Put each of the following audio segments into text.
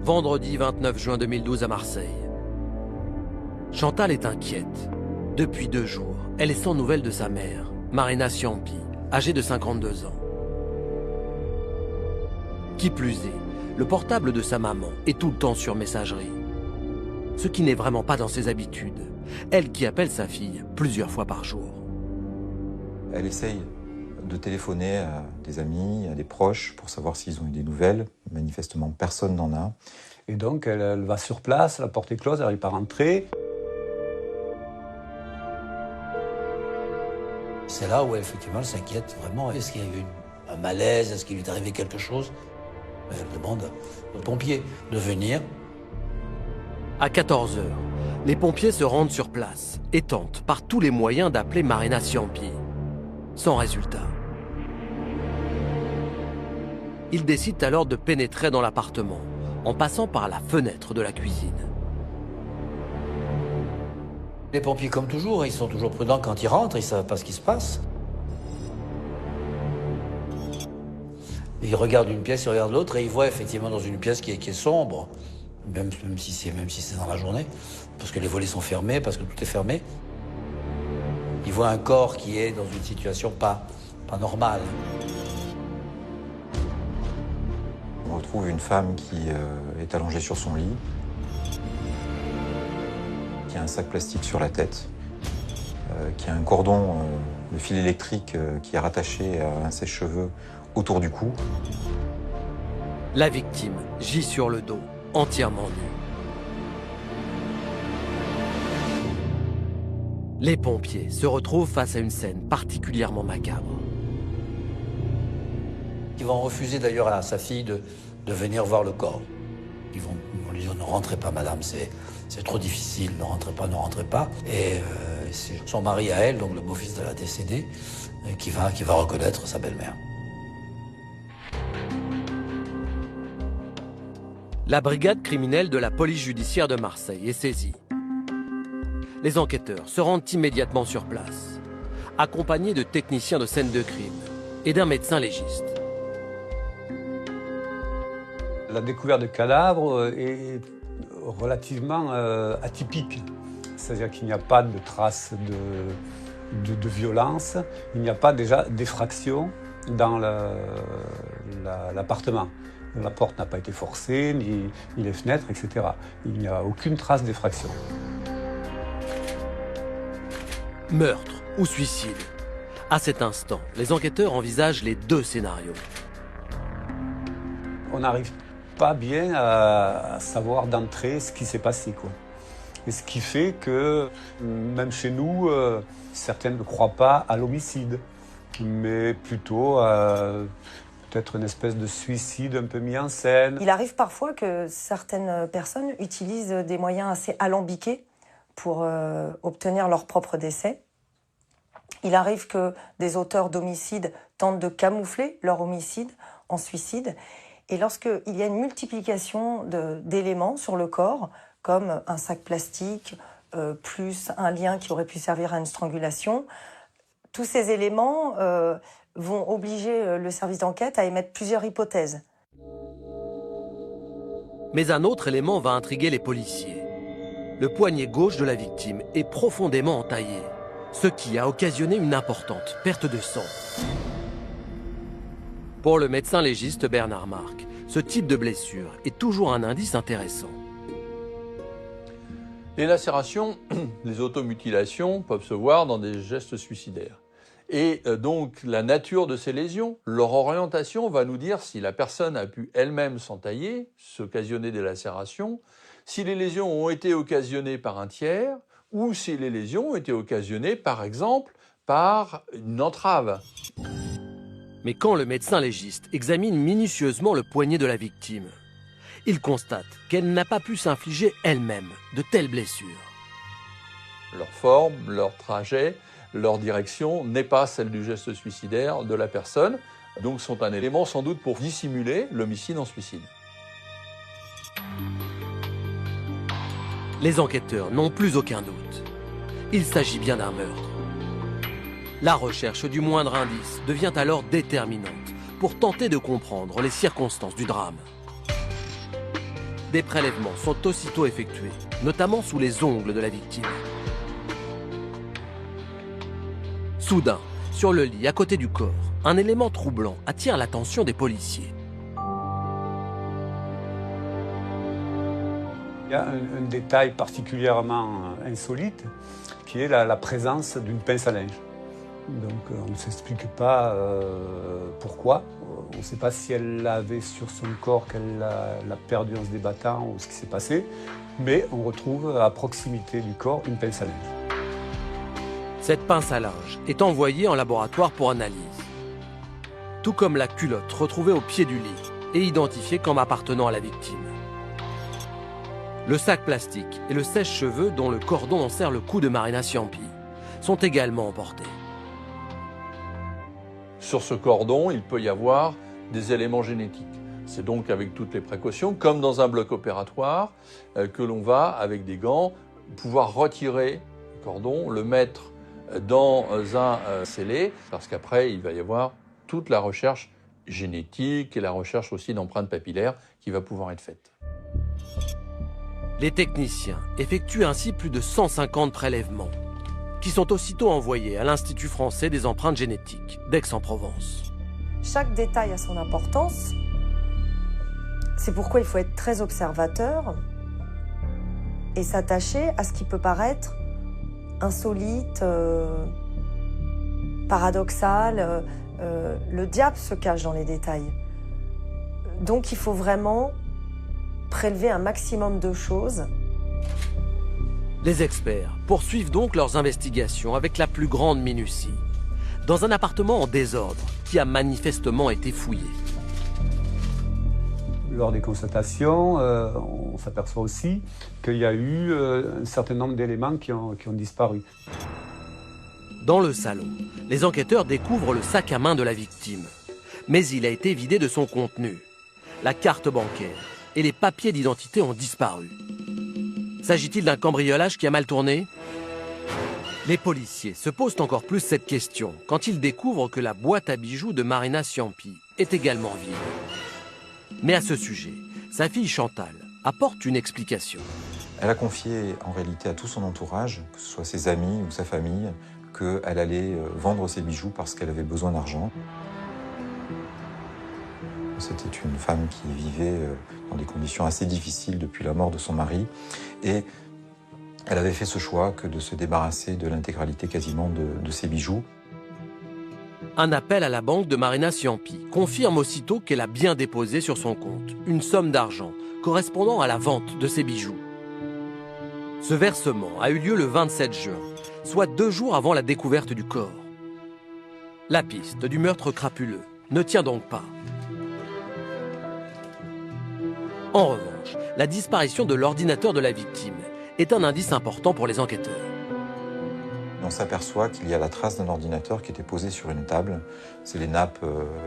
Vendredi 29 juin 2012 à Marseille. Chantal est inquiète. Depuis 2 jours, elle est sans nouvelles de sa mère, Marina Ciampi, âgée de 52 ans. Qui plus est, le portable de sa maman est tout le temps sur messagerie. Ce qui n'est vraiment pas dans ses habitudes. Elle qui appelle sa fille plusieurs fois par jour. Elle essaye de téléphoner à des amis, à des proches pour savoir s'ils ont eu des nouvelles. Manifestement, personne n'en a. Et donc, elle va sur place, la porte est close, elle n'arrive pas à rentrer. C'est là où, effectivement, elle s'inquiète vraiment. Est-ce qu'il y a eu un malaise? Est-ce qu'il lui est arrivé quelque chose? Elle demande aux pompiers de venir. À 14 h, les pompiers se rendent sur place et tentent par tous les moyens d'appeler Marina Ciampi. Sans résultat. Ils décident alors de pénétrer dans l'appartement, en passant par la fenêtre de la cuisine. Les pompiers, comme toujours, ils sont toujours prudents quand ils rentrent, ils ne savent pas ce qui se passe. Ils regardent une pièce, ils regardent l'autre, et ils voient effectivement dans une pièce qui est sombre, même si c'est dans la journée, parce que les volets sont fermés, parce que tout est fermé. Ils voient un corps qui est dans une situation pas normale. On retrouve une femme qui est allongée sur son lit, qui a un sac plastique sur la tête, qui a un cordon de fil électrique qui est rattaché à un sèche-cheveux autour du cou. La victime gît sur le dos, entièrement nue. Les pompiers se retrouvent face à une scène particulièrement macabre. Ils vont refuser d'ailleurs à sa fille de venir voir le corps. Ils vont lui dire « Ne rentrez pas, madame, c'est trop difficile, ne rentrez pas. » Et c'est son mari à elle, donc le beau-fils de la décédée, qui va reconnaître sa belle-mère. La brigade criminelle de la police judiciaire de Marseille est saisie. Les enquêteurs se rendent immédiatement sur place, accompagnés de techniciens de scène de crime et d'un médecin légiste. La découverte de cadavres est relativement atypique. C'est-à-dire qu'il n'y a pas de traces de violence, il n'y a pas déjà d'effraction dans l'appartement. La porte n'a pas été forcée, ni les fenêtres, etc. Il n'y a aucune trace d'effraction. Meurtre ou suicide? À cet instant, les enquêteurs envisagent les 2 scénarios. On n'arrive pas bien à savoir d'entrée ce qui s'est passé, quoi. Et ce qui fait que, même chez nous, certains ne croient pas à l'homicide, mais plutôt peut-être une espèce de suicide un peu mis en scène. Il arrive parfois que certaines personnes utilisent des moyens assez alambiqués pour obtenir leur propre décès. Il arrive que des auteurs d'homicides tentent de camoufler leur homicide en suicide. Et lorsqu'il y a une multiplication d'éléments sur le corps, comme un sac plastique, plus un lien qui aurait pu servir à une strangulation, tous ces éléments vont obliger le service d'enquête à émettre plusieurs hypothèses. Mais un autre élément va intriguer les policiers. Le poignet gauche de la victime est profondément entaillé, ce qui a occasionné une importante perte de sang. Pour le médecin légiste Bernard Marc, ce type de blessure est toujours un indice intéressant. Les lacérations, les automutilations peuvent se voir dans des gestes suicidaires. Et donc la nature de ces lésions, leur orientation va nous dire si la personne a pu elle-même s'entailler, s'occasionner des lacérations, si les lésions ont été occasionnées par un tiers, ou si les lésions ont été occasionnées, par exemple, par une entrave. Mais quand le médecin légiste examine minutieusement le poignet de la victime, il constate qu'elle n'a pas pu s'infliger elle-même de telles blessures. Leur forme, leur trajet, leur direction n'est pas celle du geste suicidaire de la personne, donc sont un élément sans doute pour dissimuler l'homicide en suicide. Les enquêteurs n'ont plus aucun doute. Il s'agit bien d'un meurtre. La recherche du moindre indice devient alors déterminante pour tenter de comprendre les circonstances du drame. Des prélèvements sont aussitôt effectués, notamment sous les ongles de la victime. Soudain, sur le lit à côté du corps, un élément troublant attire l'attention des policiers. Il y a un détail particulièrement insolite qui est la présence d'une pince à linge. Donc on ne s'explique pas pourquoi. On ne sait pas si elle l'avait sur son corps, qu'elle l'a perdu en se débattant ou ce qui s'est passé. Mais on retrouve à proximité du corps une pince à linge. Cette pince à linge est envoyée en laboratoire pour analyse. Tout comme la culotte retrouvée au pied du lit et identifiée comme appartenant à la victime. Le sac plastique et le sèche-cheveux dont le cordon enserre le cou de Marina Ciampi sont également emportés. Sur ce cordon, il peut y avoir des éléments génétiques. C'est donc avec toutes les précautions, comme dans un bloc opératoire, que l'on va, avec des gants, pouvoir retirer le cordon, le mettre dans un scellé, parce qu'après, il va y avoir toute la recherche génétique et la recherche aussi d'empreintes papillaires qui va pouvoir être faite. Les techniciens effectuent ainsi plus de 150 prélèvements, qui sont aussitôt envoyés à l'Institut français des empreintes génétiques d'Aix-en-Provence. Chaque détail a son importance. C'est pourquoi il faut être très observateur et s'attacher à ce qui peut paraître insolite, paradoxal. Le diable se cache dans les détails. Donc il faut vraiment prélever un maximum de choses. Les experts poursuivent donc leurs investigations avec la plus grande minutie, dans un appartement en désordre qui a manifestement été fouillé. Lors des constatations, on s'aperçoit aussi qu'il y a eu un certain nombre d'éléments qui ont disparu. Dans le salon, les enquêteurs découvrent le sac à main de la victime. Mais il a été vidé de son contenu. La carte bancaire et les papiers d'identité ont disparu. S'agit-il d'un cambriolage qui a mal tourné? Les policiers se posent encore plus cette question quand ils découvrent que la boîte à bijoux de Marina Ciampi est également vide. Mais à ce sujet, sa fille Chantal apporte une explication. Elle a confié en réalité à tout son entourage, que ce soit ses amis ou sa famille, qu'elle allait vendre ses bijoux parce qu'elle avait besoin d'argent. C'était une femme qui vivait dans des conditions assez difficiles depuis la mort de son mari. Et elle avait fait ce choix que de se débarrasser de l'intégralité quasiment de ses bijoux. Un appel à la banque de Marina Ciampi confirme aussitôt qu'elle a bien déposé sur son compte une somme d'argent correspondant à la vente de ses bijoux. Ce versement a eu lieu le 27 juin, soit 2 jours avant la découverte du corps. La piste du meurtre crapuleux ne tient donc pas. En revanche, la disparition de l'ordinateur de la victime est un indice important pour les enquêteurs. On s'aperçoit qu'il y a la trace d'un ordinateur qui était posé sur une table. C'est les nappes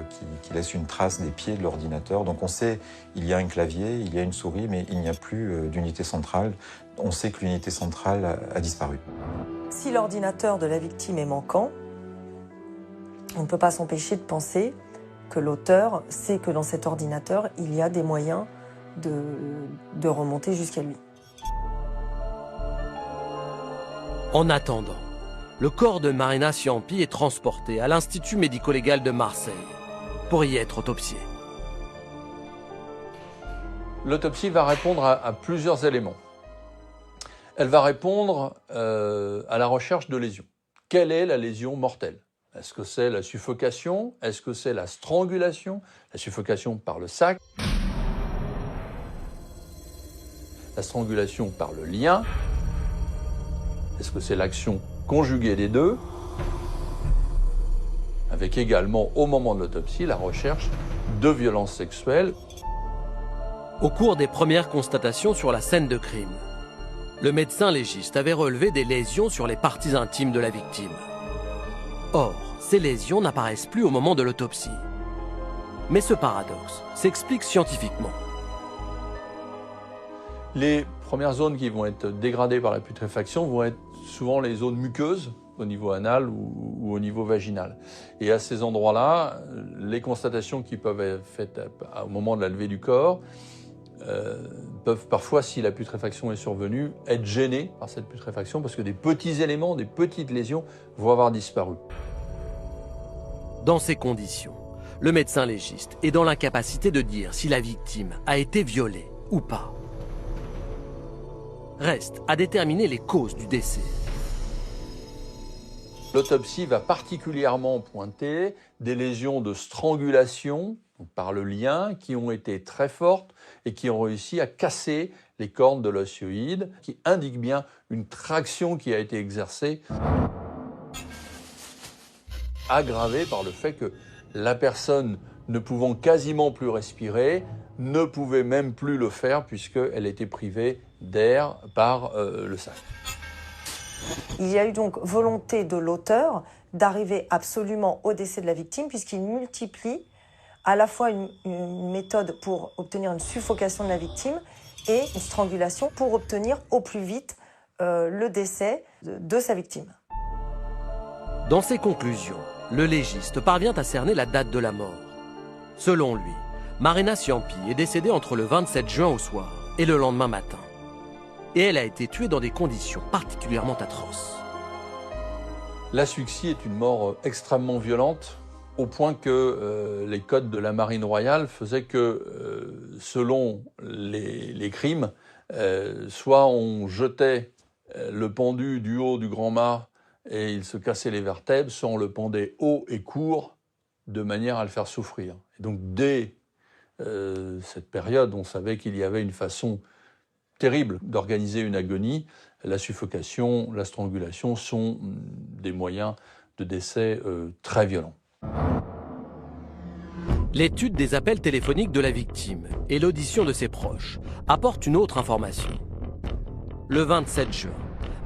qui laissent une trace des pieds de l'ordinateur. Donc on sait qu'il y a un clavier, il y a une souris, mais il n'y a plus d'unité centrale. On sait que l'unité centrale a disparu. Si l'ordinateur de la victime est manquant, on ne peut pas s'empêcher de penser que l'auteur sait que dans cet ordinateur, il y a des moyens de remonter jusqu'à lui. En attendant, le corps de Marina Ciampi est transporté à l'Institut médico-légal de Marseille pour y être autopsié. L'autopsie va répondre à plusieurs éléments. Elle va répondre à la recherche de lésions. Quelle est la lésion mortelle? Est-ce que c'est la suffocation? Est-ce que c'est la strangulation? La suffocation par le sac? La strangulation par le lien? Est-ce que c'est l'action conjuguée des deux? Avec également, au moment de l'autopsie, la recherche de violences sexuelles. Au cours des premières constatations sur la scène de crime, le médecin légiste avait relevé des lésions sur les parties intimes de la victime. Or, ces lésions n'apparaissent plus au moment de l'autopsie. Mais ce paradoxe s'explique scientifiquement. Les premières zones qui vont être dégradées par la putréfaction vont être souvent les zones muqueuses, au niveau anal ou au niveau vaginal. Et à ces endroits-là, les constatations qui peuvent être faites au moment de la levée du corps peuvent parfois, si la putréfaction est survenue, être gênés par cette putréfaction parce que des petits éléments, des petites lésions vont avoir disparu. Dans ces conditions, le médecin légiste est dans l'incapacité de dire si la victime a été violée ou pas. Reste à déterminer les causes du décès. L'autopsie va particulièrement pointer des lésions de strangulation par le lien qui ont été très fortes et qui ont réussi à casser les cornes de l'ossioïde, qui indiquent bien une traction qui a été exercée, aggravée par le fait que la personne, ne pouvant quasiment plus respirer, ne pouvait même plus le faire puisqu'elle était privée d'air par le sac. Il y a eu donc volonté de l'auteur d'arriver absolument au décès de la victime puisqu'il multiplie à la fois une méthode pour obtenir une suffocation de la victime et une strangulation pour obtenir au plus vite le décès de sa victime. Dans ses conclusions, le légiste parvient à cerner la date de la mort. Selon lui, Marina Ciampi est décédée entre le 27 juin au soir et le lendemain matin. Et elle a été tuée dans des conditions particulièrement atroces. L'asphyxie est une mort extrêmement violente, au point que les codes de la Marine royale faisaient que, selon les crimes, soit on jetait le pendu du haut du grand mât et il se cassait les vertèbres, soit on le pendait haut et court de manière à le faire souffrir. Et donc dès cette période, on savait qu'il y avait une façon terrible d'organiser une agonie. La suffocation, la strangulation sont des moyens de décès très violents. L'étude des appels téléphoniques de la victime et l'audition de ses proches apportent une autre information. Le 27 juin,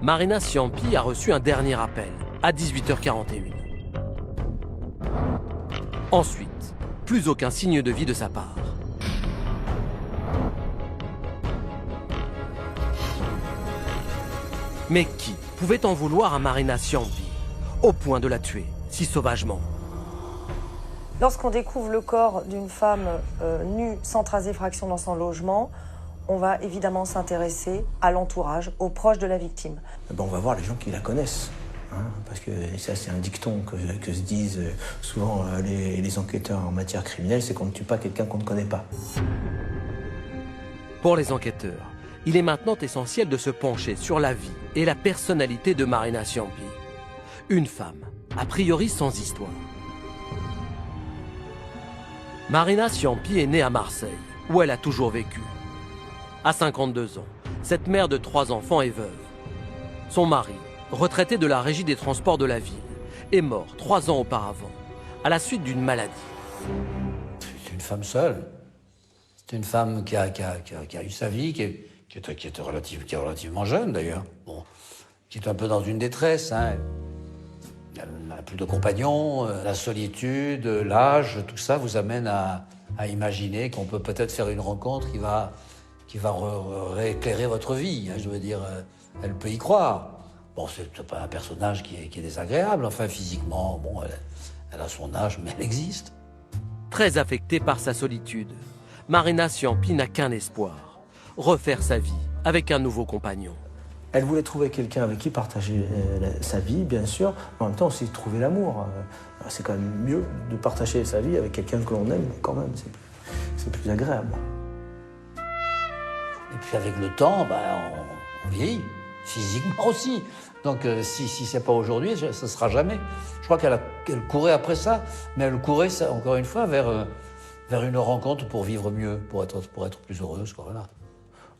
Marina Ciampi a reçu un dernier appel à 18h41. Ensuite, plus aucun signe de vie de sa part. Mais qui pouvait en vouloir à Marina Ciampi, au point de la tuer si sauvagement? Lorsqu'on découvre le corps d'une femme nue, sans trace d'effraction dans son logement, on va évidemment s'intéresser à l'entourage, aux proches de la victime. On va voir les gens qui la connaissent. Parce que ça, c'est un dicton que se disent souvent les enquêteurs en matière criminelle, c'est qu'on ne tue pas quelqu'un qu'on ne connaît pas. Pour les enquêteurs, il est maintenant essentiel de se pencher sur la vie et la personnalité de Marina Ciampi. Une femme, a priori sans histoire. Marina Ciampi est née à Marseille, où elle a toujours vécu. À 52 ans, cette mère de 3 enfants est veuve. Son mari, retraité de la régie des transports de la ville, est mort 3 ans auparavant, à la suite d'une maladie. C'est une femme seule. C'est une femme qui a eu sa vie, qui est relativement jeune d'ailleurs, qui est un peu dans une détresse. Elle n'a plus de compagnon, la solitude, l'âge, tout ça vous amène à imaginer qu'on peut peut-être faire une rencontre qui va rééclairer votre vie. Je veux dire, elle peut y croire. Bon, c'est pas un personnage qui est désagréable, enfin physiquement, elle a son âge, mais elle existe. Très affectée par sa solitude, Marina Ciampi n'a qu'un espoir, refaire sa vie avec un nouveau compagnon. Elle voulait trouver quelqu'un avec qui partager sa vie, bien sûr, mais en même temps aussi trouver l'amour. C'est quand même mieux de partager sa vie avec quelqu'un que l'on aime, quand même, c'est plus agréable. Et puis avec le temps, on vieillit, physiquement aussi. Donc si c'est pas aujourd'hui, ce ne sera jamais. Je crois qu'elle courait après ça, mais elle courait, encore une fois, vers une rencontre pour vivre mieux, pour être plus heureuse. Voilà.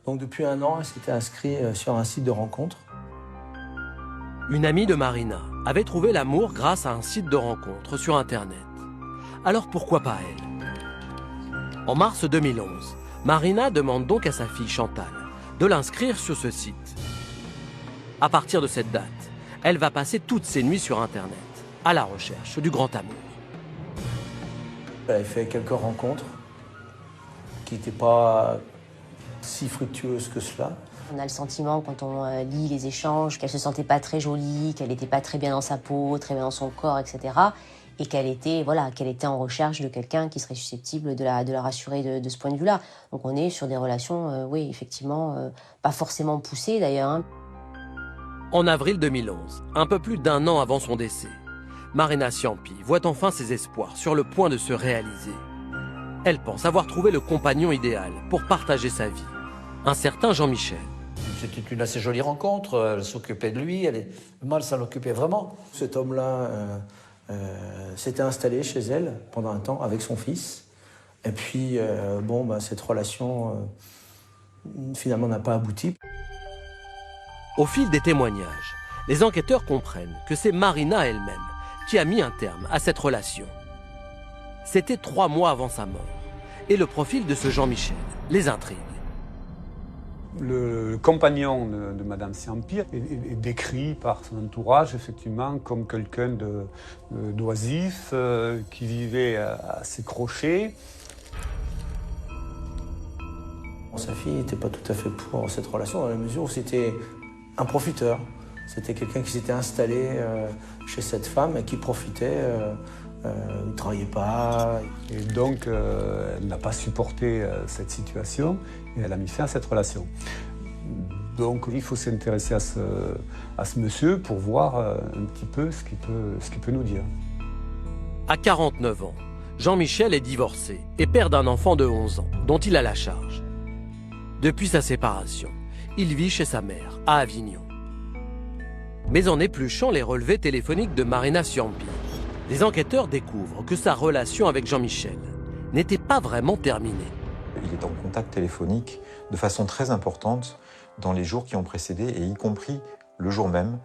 Donc depuis 1 an, elle s'était inscrite sur un site de rencontre. Une amie de Marina avait trouvé l'amour grâce à un site de rencontre sur Internet. Alors pourquoi pas elle? En mars 2011, Marina demande donc à sa fille Chantal de l'inscrire sur ce site. À partir de cette date, elle va passer toutes ses nuits sur Internet, à la recherche du grand amour. Elle avait fait quelques rencontres qui n'étaient pas si fructueuses que cela. On a le sentiment, quand on lit les échanges, qu'elle se sentait pas très jolie, qu'elle n'était pas très bien dans sa peau, très bien dans son corps, etc. et qu'elle était en recherche de quelqu'un qui serait susceptible de la rassurer de ce point de vue-là. Donc on est sur des relations, oui, effectivement, pas forcément poussées d'ailleurs, hein. En avril 2011, un peu plus d'1 an avant son décès, Marina Ciampi voit enfin ses espoirs sur le point de se réaliser. Elle pense avoir trouvé le compagnon idéal pour partager sa vie, un certain Jean-Michel. C'était une assez jolie rencontre, elle s'occupait de lui, le mâle s'en occupait vraiment. Cet homme-là s'était installé chez elle pendant un temps avec son fils. Et puis, cette relation finalement n'a pas abouti. Au fil des témoignages, les enquêteurs comprennent que c'est Marina elle-même qui a mis un terme à cette relation. C'était 3 mois avant sa mort, et le profil de ce Jean-Michel les intrigue. Le compagnon de Madame Ciampi est décrit par son entourage effectivement comme quelqu'un d'oisif, qui vivait à ses crochets. Sa fille n'était pas tout à fait pour cette relation dans la mesure où c'était un profiteur. C'était quelqu'un qui s'était installé chez cette femme et qui profitait. Il ne travaillait pas. Et donc, elle n'a pas supporté cette situation et elle a mis fin à cette relation. Donc, il faut s'intéresser à ce monsieur pour voir un petit peu ce qu'il peut nous dire. À 49 ans, Jean-Michel est divorcé et père d'un enfant de 11 ans dont il a la charge. Depuis sa séparation, il vit chez sa mère, à Avignon. Mais en épluchant les relevés téléphoniques de Marina Ciampi, les enquêteurs découvrent que sa relation avec Jean-Michel n'était pas vraiment terminée. Il est en contact téléphonique de façon très importante dans les jours qui ont précédé, et y compris le jour même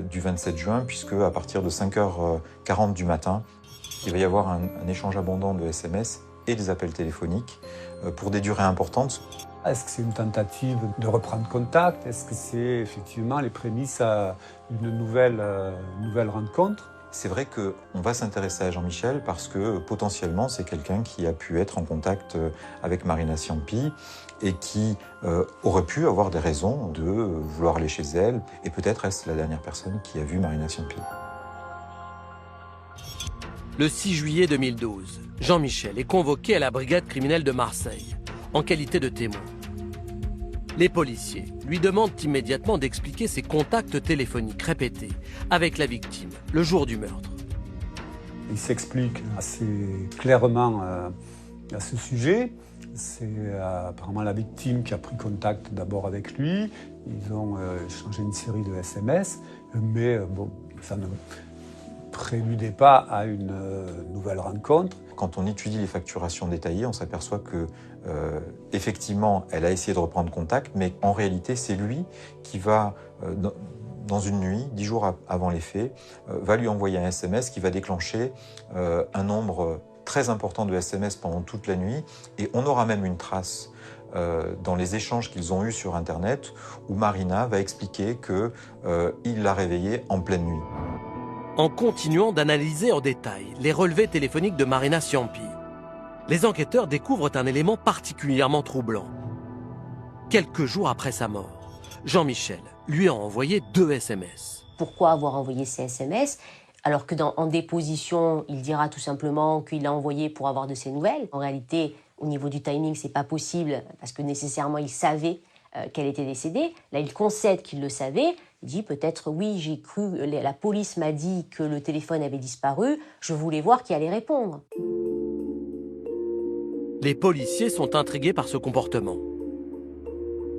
du 27 juin, puisque à partir de 5h40 du matin, il va y avoir un échange abondant de SMS et des appels téléphoniques pour des durées importantes. Est-ce que c'est une tentative de reprendre contact? Est-ce que c'est effectivement les prémices à une nouvelle rencontre? C'est vrai qu'on va s'intéresser à Jean-Michel parce que potentiellement c'est quelqu'un qui a pu être en contact avec Marina Ciampi et qui aurait pu avoir des raisons de vouloir aller chez elle. Et peut-être est-ce la dernière personne qui a vu Marina Ciampi. Le 6 juillet 2012, Jean-Michel est convoqué à la brigade criminelle de Marseille, en qualité de témoin. Les policiers lui demandent immédiatement d'expliquer ses contacts téléphoniques répétés avec la victime le jour du meurtre. Il s'explique assez clairement à ce sujet. C'est apparemment la victime qui a pris contact d'abord avec lui. Ils ont échangé une série de SMS, mais ça ne préludait pas à une nouvelle rencontre. Quand on étudie les facturations détaillées, on s'aperçoit que effectivement, elle a essayé de reprendre contact, mais en réalité, c'est lui qui va, dans une nuit, 10 jours avant les faits, va lui envoyer un SMS qui va déclencher un nombre très important de SMS pendant toute la nuit, et on aura même une trace dans les échanges qu'ils ont eus sur Internet, où Marina va expliquer qu'il l'a réveillée en pleine nuit. En continuant d'analyser en détail les relevés téléphoniques de Marina Ciampi, les enquêteurs découvrent un élément particulièrement troublant. Quelques jours après sa mort, Jean-Michel lui a envoyé 2 SMS. Pourquoi avoir envoyé ces SMS alors que en déposition, il dira tout simplement qu'il l'a envoyé pour avoir de ses nouvelles? En réalité, au niveau du timing, c'est pas possible parce que nécessairement, il savait qu'elle était décédée. Là, il concède qu'il le savait. Il dit peut-être oui, j'ai cru, la police m'a dit que le téléphone avait disparu, je voulais voir qui allait répondre. Les policiers sont intrigués par ce comportement.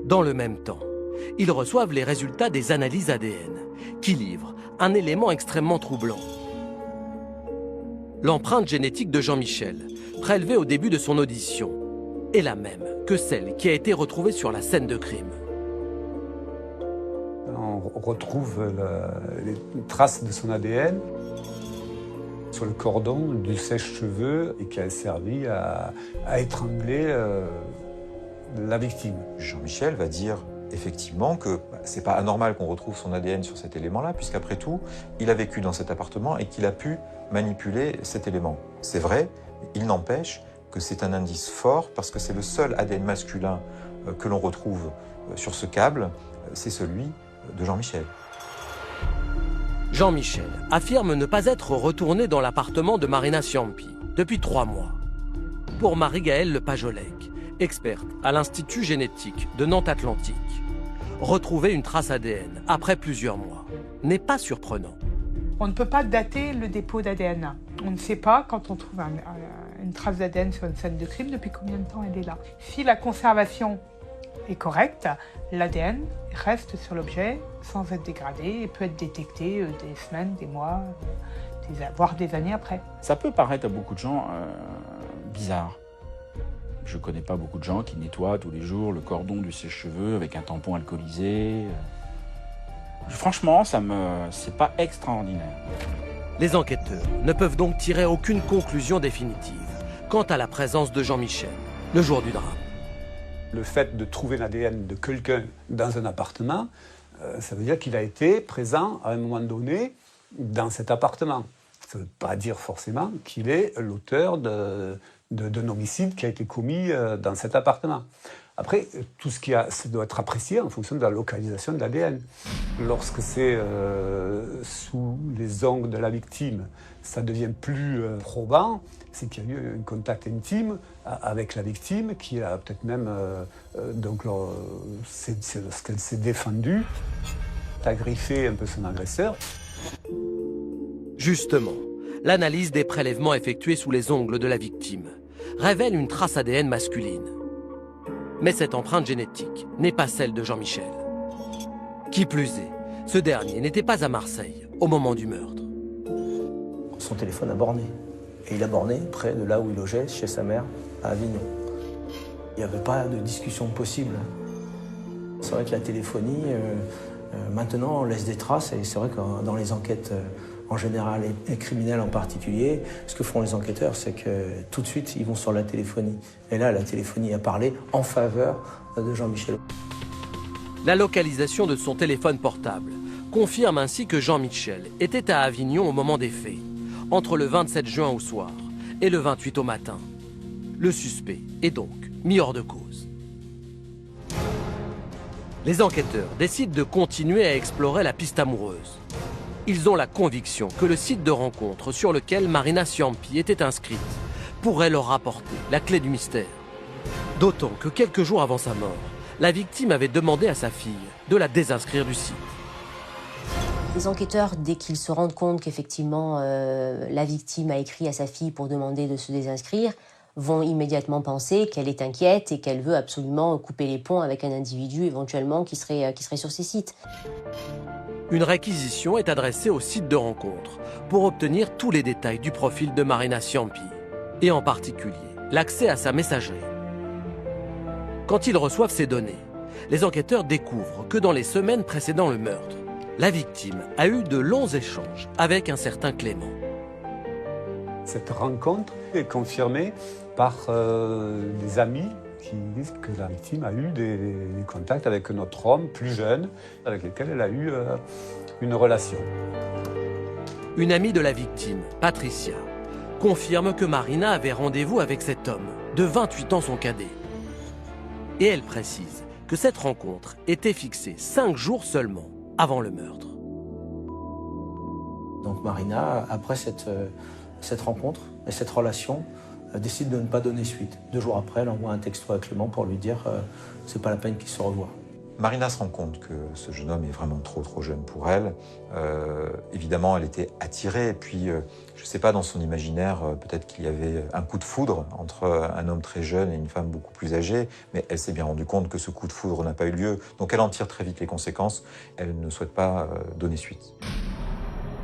Dans le même temps, ils reçoivent les résultats des analyses ADN, qui livrent un élément extrêmement troublant. L'empreinte génétique de Jean-Michel, prélevée au début de son audition, est la même que celle qui a été retrouvée sur la scène de crime. On retrouve les traces de son ADN sur le cordon du sèche-cheveux et qui a servi à étrangler la victime. Jean-Michel va dire effectivement que c'est pas anormal qu'on retrouve son ADN sur cet élément-là, puisqu'après tout, il a vécu dans cet appartement et qu'il a pu manipuler cet élément. C'est vrai, il n'empêche que c'est un indice fort parce que c'est le seul ADN masculin que l'on retrouve sur ce câble, c'est celui de Jean-Michel. Jean-Michel affirme ne pas être retourné dans l'appartement de Marina Ciampi depuis 3 mois. Pour Marie-Gaëlle Lepajolec, experte à l'Institut génétique de Nantes-Atlantique, retrouver une trace ADN après plusieurs mois n'est pas surprenant. On ne peut pas dater le dépôt d'ADN. On ne sait pas, quand on trouve une trace d'ADN sur une scène de crime, depuis combien de temps elle est là. Si la conservation est correcte, l'ADN reste sur l'objet sans être dégradé et peut être détecté des semaines, des mois, voire des années après. Ça peut paraître à beaucoup de gens bizarre. Je ne connais pas beaucoup de gens qui nettoient tous les jours le cordon du sèche-cheveux avec un tampon alcoolisé. Franchement, c'est pas extraordinaire. Les enquêteurs ne peuvent donc tirer aucune conclusion définitive quant à la présence de Jean-Michel le jour du drame. Le fait de trouver l'ADN de quelqu'un dans un appartement, ça veut dire qu'il a été présent à un moment donné dans cet appartement. Ça ne veut pas dire forcément qu'il est l'auteur d'un homicide qui a été commis dans cet appartement. Après, tout ça doit être apprécié en fonction de la localisation de l'ADN. Lorsque c'est sous les ongles de la victime, ça devient plus probant, c'est qu'il y a eu un contact intime avec la victime, qui a peut-être même, c'est lorsqu'elle s'est défendue, a griffé un peu son agresseur. Justement, l'analyse des prélèvements effectués sous les ongles de la victime révèle une trace ADN masculine. Mais cette empreinte génétique n'est pas celle de Jean-Michel. Qui plus est, ce dernier n'était pas à Marseille au moment du meurtre. Son téléphone a borné. Et il a borné près de là où il logeait, chez sa mère, à Avignon. Il n'y avait pas de discussion possible. C'est vrai que la téléphonie, maintenant, on laisse des traces. Et c'est vrai que dans les enquêtes en général et criminelles en particulier, ce que font les enquêteurs, c'est que tout de suite, ils vont sur la téléphonie. Et là, la téléphonie a parlé en faveur de Jean-Michel. La localisation de son téléphone portable confirme ainsi que Jean-Michel était à Avignon au moment des faits, entre le 27 juin au soir et le 28 au matin. Le suspect est donc mis hors de cause. Les enquêteurs décident de continuer à explorer la piste amoureuse. Ils ont la conviction que le site de rencontre sur lequel Marina Ciampi était inscrite pourrait leur rapporter la clé du mystère. D'autant que quelques jours avant sa mort, la victime avait demandé à sa fille de la désinscrire du site. Les enquêteurs, dès qu'ils se rendent compte qu'effectivement la victime a écrit à sa fille pour demander de se désinscrire, vont immédiatement penser qu'elle est inquiète et qu'elle veut absolument couper les ponts avec un individu éventuellement qui serait sur ces sites. Une réquisition est adressée au site de rencontre pour obtenir tous les détails du profil de Marina Ciampi, et en particulier l'accès à sa messagerie. Quand ils reçoivent ces données, les enquêteurs découvrent que dans les semaines précédant le meurtre, la victime a eu de longs échanges avec un certain Clément. Cette rencontre est confirmée par des amis qui disent que la victime a eu des contacts avec un autre homme plus jeune avec lequel elle a eu une relation. Une amie de la victime, Patricia, confirme que Marina avait rendez-vous avec cet homme, de 28 ans son cadet. Et elle précise que cette rencontre était fixée 5 jours seulement avant le meurtre. Donc Marina, après cette rencontre et cette relation, décide de ne pas donner suite. 2 jours après, elle envoie un texto à Clément pour lui dire c'est pas la peine qu'ils se revoient. Marina se rend compte que ce jeune homme est vraiment trop jeune pour elle. Évidemment, elle était attirée. Et puis, je ne sais pas, dans son imaginaire, peut-être qu'il y avait un coup de foudre entre un homme très jeune et une femme beaucoup plus âgée. Mais elle s'est bien rendue compte que ce coup de foudre n'a pas eu lieu. Donc, elle en tire très vite les conséquences. Elle ne souhaite pas donner suite.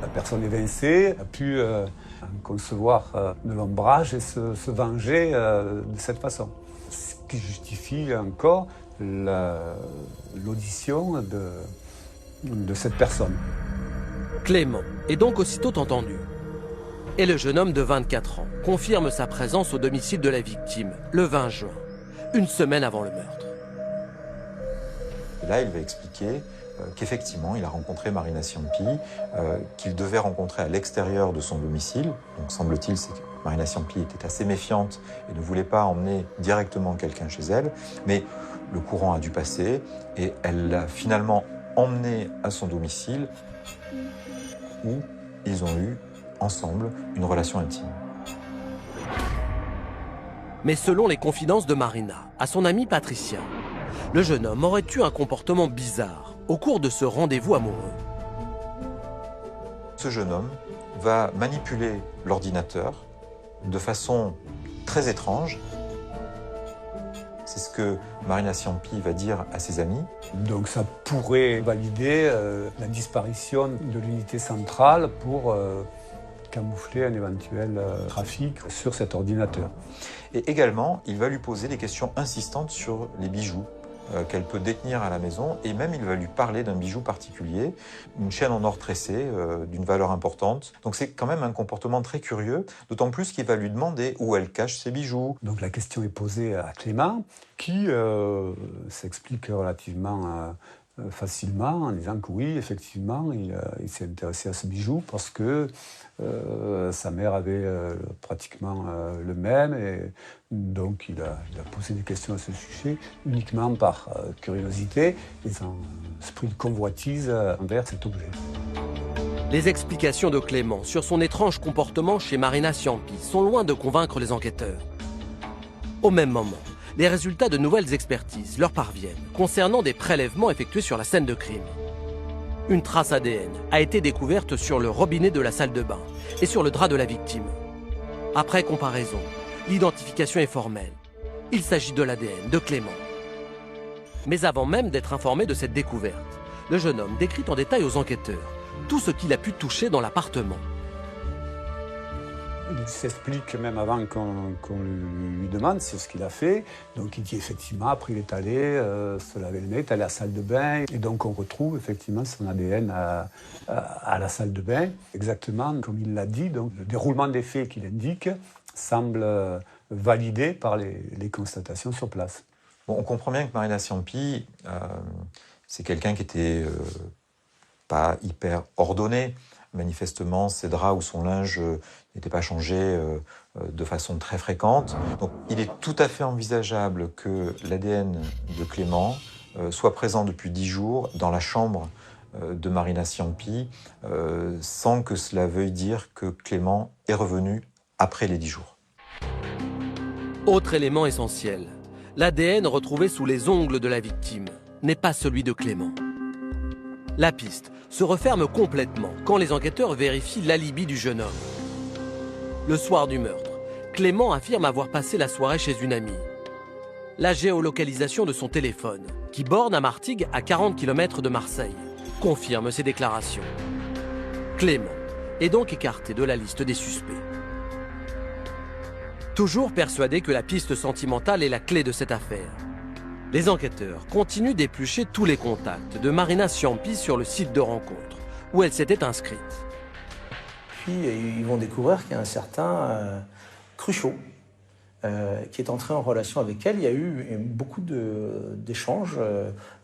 La personne évincée a pu concevoir de l'ombrage et se venger de cette façon. Ce qui justifie encore l'audition de cette personne. Clément est donc aussitôt entendu. Et le jeune homme de 24 ans confirme sa présence au domicile de la victime le 20 juin, une semaine avant le meurtre. Et là, il va expliquer qu'effectivement, il a rencontré Marina Ciampi, qu'il devait rencontrer à l'extérieur de son domicile. Donc, semble-t-il, c'est que Marina Ciampi était assez méfiante et ne voulait pas emmener directement quelqu'un chez elle. Mais le courant a dû passer et elle l'a finalement emmené à son domicile. où ils ont eu ensemble une relation intime. Mais selon les confidences de Marina à son amie Patricia, le jeune homme aurait eu un comportement bizarre au cours de ce rendez-vous amoureux. Ce jeune homme va manipuler l'ordinateur de façon très étrange. C'est ce que Marina Ciampi va dire à ses amis. Donc ça pourrait valider la disparition de l'unité centrale pour camoufler un éventuel trafic sur cet ordinateur. Et également, il va lui poser des questions insistantes sur les bijoux qu'elle peut détenir à la maison, et même il va lui parler d'un bijou particulier, une chaîne en or tressé d'une valeur importante. Donc c'est quand même un comportement très curieux, d'autant plus qu'il va lui demander où elle cache ses bijoux. Donc la question est posée à Clément, qui s'explique relativement facilement en disant que oui, effectivement, il s'est intéressé à ce bijou parce que sa mère avait pratiquement le même, et donc il a posé des questions à ce sujet uniquement par curiosité et un esprit de convoitise envers cet objet. Les explications de Clément sur son étrange comportement chez Marina Ciampi sont loin de convaincre les enquêteurs. Au même moment, les résultats de nouvelles expertises leur parviennent concernant des prélèvements effectués sur la scène de crime. Une trace ADN a été découverte sur le robinet de la salle de bain et sur le drap de la victime. Après comparaison, l'identification est formelle. Il s'agit de l'ADN de Clément. Mais avant même d'être informé de cette découverte, le jeune homme décrit en détail aux enquêteurs tout ce qu'il a pu toucher dans l'appartement. Il s'explique même avant qu'on lui demande sur ce qu'il a fait. Donc il dit effectivement, après il est allé se laver le nez, il est allé à la salle de bain. Et donc on retrouve effectivement son ADN à la salle de bain. Exactement comme il l'a dit. Donc le déroulement des faits qu'il indique semble validé par les constatations sur place. Bon, on comprend bien que Marina Ciampi, c'est quelqu'un qui était pas hyper ordonné. Manifestement, ses draps ou son linge n'étaient pas changés de façon très fréquente. Donc, il est tout à fait envisageable que l'ADN de Clément soit présent depuis 10 jours dans la chambre de Marina Ciampi, sans que cela veuille dire que Clément est revenu après les 10 jours. Autre élément essentiel, l'ADN retrouvé sous les ongles de la victime n'est pas celui de Clément. La piste se referme complètement quand les enquêteurs vérifient l'alibi du jeune homme. Le soir du meurtre, Clément affirme avoir passé la soirée chez une amie. La géolocalisation de son téléphone, qui borne à Martigues à 40 km de Marseille, confirme ses déclarations. Clément est donc écarté de la liste des suspects. Toujours persuadé que la piste sentimentale est la clé de cette affaire, les enquêteurs continuent d'éplucher tous les contacts de Marina Ciampi sur le site de rencontre où elle s'était inscrite. Puis ils vont découvrir qu'il y a un certain Cruchot qui est entré en relation avec elle. Il y a eu beaucoup d'échanges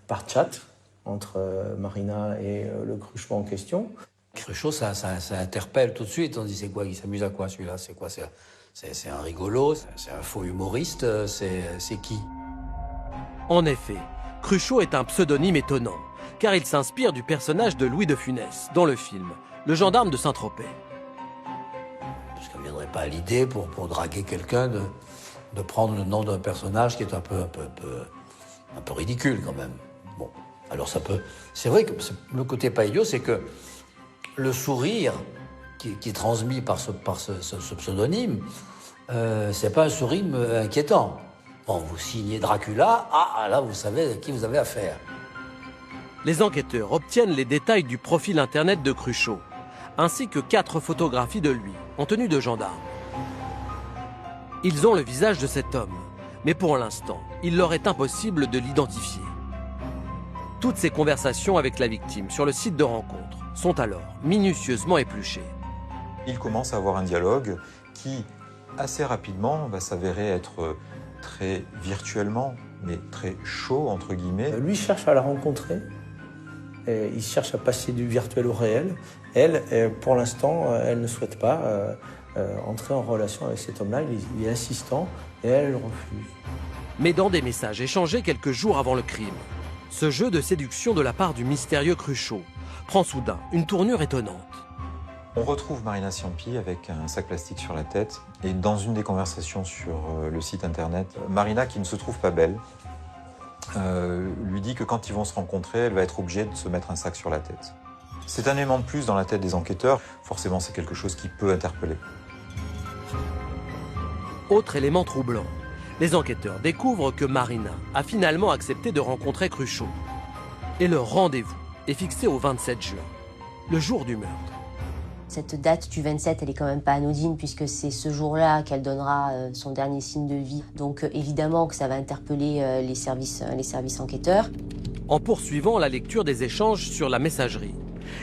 par chat entre Marina et le Cruchot en question. Cruchot, ça interpelle tout de suite. On dit c'est quoi, il s'amuse à quoi celui-là? C'est quoi? C'est un rigolo, c'est un faux humoriste, c'est qui? En effet, Cruchot est un pseudonyme étonnant, car il s'inspire du personnage de Louis de Funès dans le film Le gendarme de Saint-Tropez. Parce qu'on ne viendrait pas à l'idée pour draguer quelqu'un de prendre le nom d'un personnage qui est un peu ridicule quand même. Bon, alors ça peut... C'est vrai que le côté pas idiot, c'est que le sourire qui est transmis par ce pseudonyme, c'est pas un sourire inquiétant. Bon, vous signez Dracula, là vous savez à qui vous avez affaire. Les enquêteurs obtiennent les détails du profil internet de Cruchot, ainsi que 4 photographies de lui, en tenue de gendarme. Ils ont le visage de cet homme, mais pour l'instant, il leur est impossible de l'identifier. Toutes ces conversations avec la victime sur le site de rencontre sont alors minutieusement épluchées. Il commence à avoir un dialogue qui, assez rapidement, va s'avérer être très virtuellement, mais très chaud, entre guillemets. Lui cherche à la rencontrer, et il cherche à passer du virtuel au réel. Elle, pour l'instant, elle ne souhaite pas entrer en relation avec cet homme-là. Il est insistant, et elle refuse. Mais dans des messages échangés quelques jours avant le crime, ce jeu de séduction de la part du mystérieux Cruchot prend soudain une tournure étonnante. On retrouve Marina Ciampi avec un sac plastique sur la tête et dans une des conversations sur le site internet, Marina, qui ne se trouve pas belle, lui dit que quand ils vont se rencontrer, elle va être obligée de se mettre un sac sur la tête. C'est un élément de plus dans la tête des enquêteurs. Forcément, c'est quelque chose qui peut interpeller. Autre élément troublant, les enquêteurs découvrent que Marina a finalement accepté de rencontrer Cruchot. Et leur rendez-vous est fixé au 27 juin, le jour du meurtre. Cette date du 27, elle est quand même pas anodine puisque c'est ce jour-là qu'elle donnera son dernier signe de vie. Donc évidemment que ça va interpeller les services enquêteurs. En poursuivant la lecture des échanges sur la messagerie,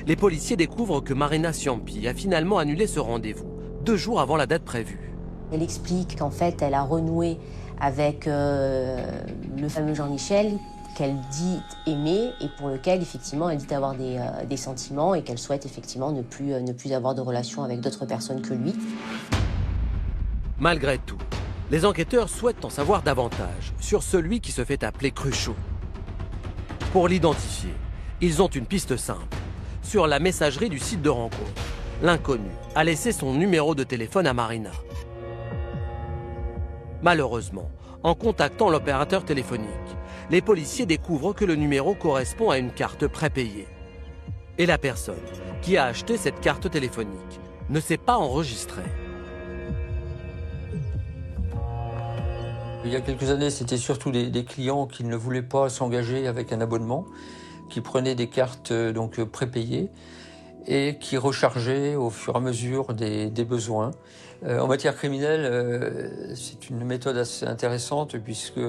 les policiers découvrent que Marina Ciampi a finalement annulé ce rendez-vous, 2 jours avant la date prévue. Elle explique qu'en fait, elle a renoué avec le fameux Jean-Michel qu'elle dit aimer et pour lequel, effectivement, elle dit avoir des sentiments et qu'elle souhaite, effectivement, ne plus avoir de relation avec d'autres personnes que lui. Malgré tout, les enquêteurs souhaitent en savoir davantage sur celui qui se fait appeler Cruchot. Pour l'identifier, ils ont une piste simple. Sur la messagerie du site de rencontre, l'inconnu a laissé son numéro de téléphone à Marina. Malheureusement, en contactant l'opérateur téléphonique, les policiers découvrent que le numéro correspond à une carte prépayée. Et la personne qui a acheté cette carte téléphonique ne s'est pas enregistrée. Il y a quelques années, c'était surtout des clients qui ne voulaient pas s'engager avec un abonnement, qui prenaient des cartes donc prépayées et qui rechargeaient au fur et à mesure des besoins. En matière criminelle, c'est une méthode assez intéressante puisque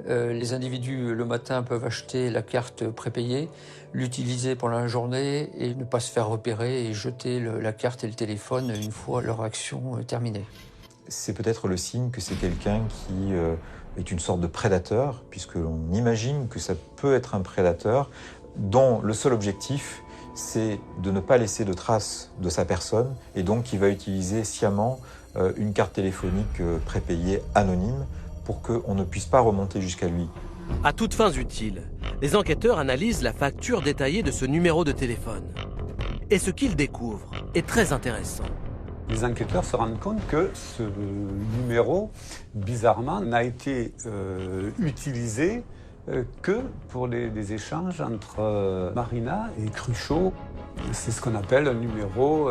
les individus le matin peuvent acheter la carte prépayée, l'utiliser pendant la journée et ne pas se faire repérer et jeter la carte et le téléphone une fois leur action terminée. C'est peut-être le signe que c'est quelqu'un qui est une sorte de prédateur, puisque l'on imagine que ça peut être un prédateur dont le seul objectif, c'est de ne pas laisser de traces de sa personne, et donc qui va utiliser sciemment une carte téléphonique prépayée anonyme pour qu'on ne puisse pas remonter jusqu'à lui. À toutes fins utiles, les enquêteurs analysent la facture détaillée de ce numéro de téléphone. Et ce qu'ils découvrent est très intéressant. Les enquêteurs se rendent compte que ce numéro, bizarrement, n'a été utilisé que pour des échanges entre Marina et Cruchot. C'est ce qu'on appelle un numéro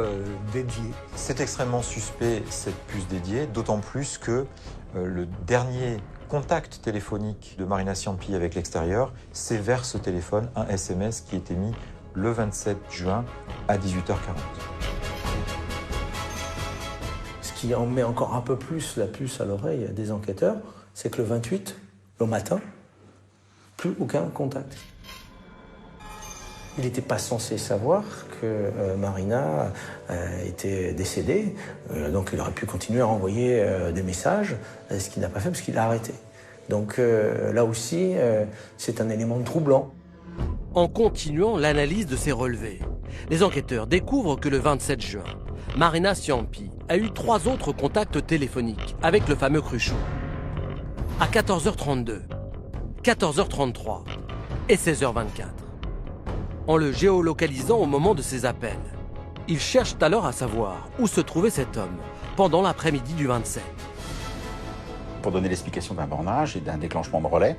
dédié. C'est extrêmement suspect, cette puce dédiée, d'autant plus que le dernier contact téléphonique de Marina Ciampi avec l'extérieur, c'est vers ce téléphone, un SMS qui est émis le 27 juin à 18h40. Ce qui en met encore un peu plus la puce à l'oreille des enquêteurs, c'est que le 28, le matin, plus aucun contact. Il n'était pas censé savoir que Marina était décédée, donc il aurait pu continuer à envoyer des messages, ce qu'il n'a pas fait parce qu'il a arrêté. Donc là aussi, c'est un élément troublant. En continuant l'analyse de ces relevés, les enquêteurs découvrent que le 27 juin, Marina Ciampi a eu 3 autres contacts téléphoniques avec le fameux Cruchot. À 14h32, 14h33 et 16h24. En le géolocalisant au moment de ses appels, ils cherchent alors à savoir où se trouvait cet homme pendant l'après-midi du 27. Pour donner l'explication d'un bornage et d'un déclenchement de relais,